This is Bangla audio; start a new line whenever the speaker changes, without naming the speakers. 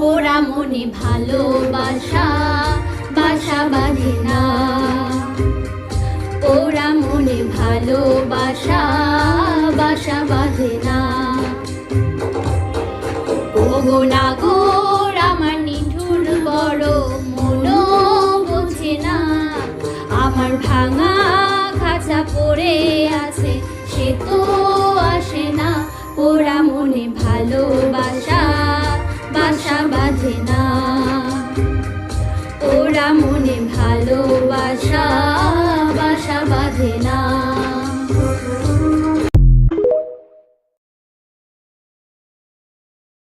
ওরা মনে ভালোবাসা বাসা বাঁধে না, ওরা মনে ভালোবাসা বাসা বাঁধে না। ওগো নাগর আমার নিঠুর বড় মনও বোঝে না, আমার ভাঙা খাঁচা পড়ে আছে সে তো আসে না, ওরা মনে ভালোবাসা